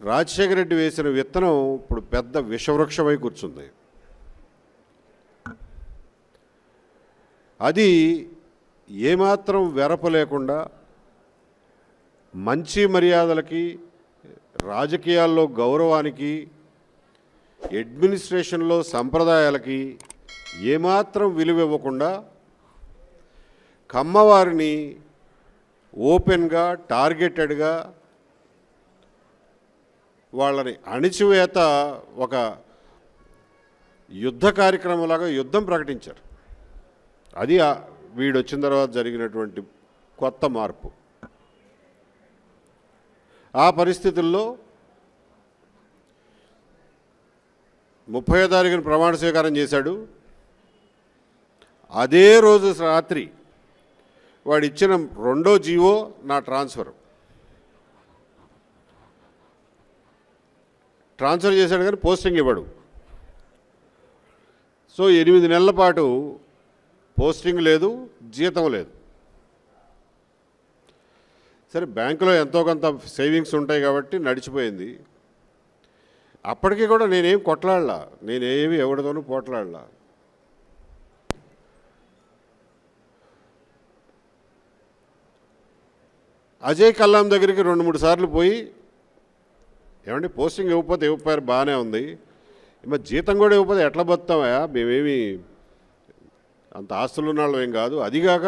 రాజశేఖర రెడ్డి వేసిన విత్తనం ఇప్పుడు పెద్ద విషవృక్షమై కూర్చుంది. అది ఏమాత్రం వెరపు లేకుండా మంచి మర్యాదలకి, రాజకీయాల్లో గౌరవానికి, అడ్మినిస్ట్రేషన్లో సంప్రదాయాలకి ఏమాత్రం విలువ ఇవ్వకుండా కమ్మవారిని ఓపెన్గా, టార్గెటెడ్గా వాళ్ళని అణిచివేత ఒక యుద్ధ కార్యక్రమంలాగా యుద్ధం ప్రకటించారు. అది వీడు వచ్చిన తర్వాత జరిగినటువంటి కొత్త మార్పు. ఆ పరిస్థితుల్లో 30వ తారీఖున ప్రమాణ స్వీకారం చేశాడు. అదే రోజు రాత్రి వాడు ఇచ్చిన రెండో జీవో నా ట్రాన్స్ఫర్ చేశాడు, కానీ పోస్టింగ్ ఇవ్వడు. సో 8 నెలల పాటు పోస్టింగ్ లేదు, జీతం లేదు. సరే, బ్యాంకులో ఎంతో కొంత సేవింగ్స్ ఉంటాయి కాబట్టి నడిచిపోయింది. అప్పటికీ కూడా నేనేం కొట్లాడలా, నేనేమి ఎవరితోనూ పోట్లాడలా. అజయ్ కల్లాం దగ్గరికి 2-3 సార్లు పోయి, ఏమంటే పోస్టింగ్ ఇవ్వకపోయారు, బాగానే ఉంది, మరి జీతం కూడా ఇవ్వకపోతే ఎట్లా బతుకుతామయ్యా, మేమేమి అంత ఆస్తులు ఉన్న వాళ్ళం ఏం కాదు, అదిగాక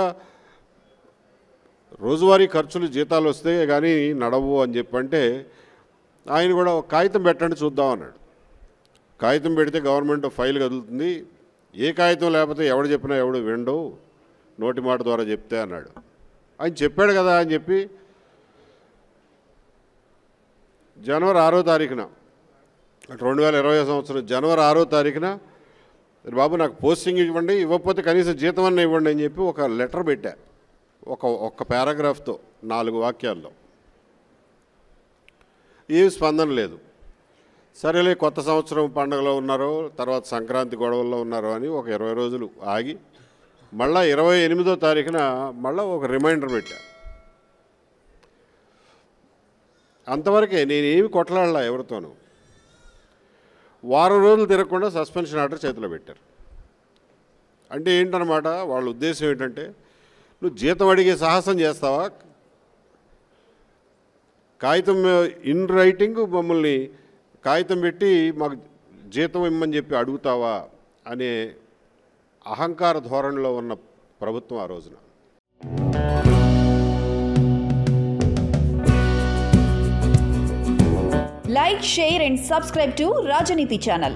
రోజువారీ ఖర్చులు జీతాలు వస్తే కానీ నడవు అని చెప్పంటే ఆయన కూడా ఒక కాగితం పెట్టండి చూద్దాం అన్నాడు. కాగితం పెడితే గవర్నమెంట్ ఫైల్ కదులుతుంది, ఏ కాగితం లేకపోతే ఎవడు చెప్పినా ఎవడు వినడు, నోటి మాట ద్వారా చెప్తే అన్నాడు. ఆయన చెప్పాడు కదా అని చెప్పి జనవరి 6వ తారీఖున 2020 సంవత్సరం జనవరి 6వ తారీఖున, బాబు నాకు పోస్టింగ్ ఇవ్వండి, ఇవ్వకపోతే కనీసం జీతం అన్న ఇవ్వండి అని చెప్పి ఒక లెటర్ పెట్టా, ఒక్క పారాగ్రాఫ్తో 4 వాక్యాల్లో. ఏమి స్పందన లేదు. సరేలే, కొత్త సంవత్సరం పండుగలో ఉన్నారో, తర్వాత సంక్రాంతి గొడవల్లో ఉన్నారో అని ఒక 20 రోజులు ఆగి మళ్ళీ 28వ తారీఖున మళ్ళీ ఒక రిమైండర్ పెట్టా. అంతవరకే, నేనేమి కొట్లాడలా ఎవరితోనూ. వారం రోజులు తిరగకుండా సస్పెన్షన్ ఆర్డర్ చేతిలో పెట్టారు. అంటే ఏంటన్నమాట, వాళ్ళ ఉద్దేశం ఏంటంటే, నువ్వు జీతం అడిగే సాహసం చేస్తావా, కాగితం ఇన్ రైటింగ్ మమ్మల్ని కాగితం పెట్టి మాకు జీతం ఇమ్మని చెప్పి అడుగుతావా అనే అహంకార ధోరణిలో ఉన్న ప్రభుత్వం ఆ రోజున. Like, share and subscribe to Rajaniti channel.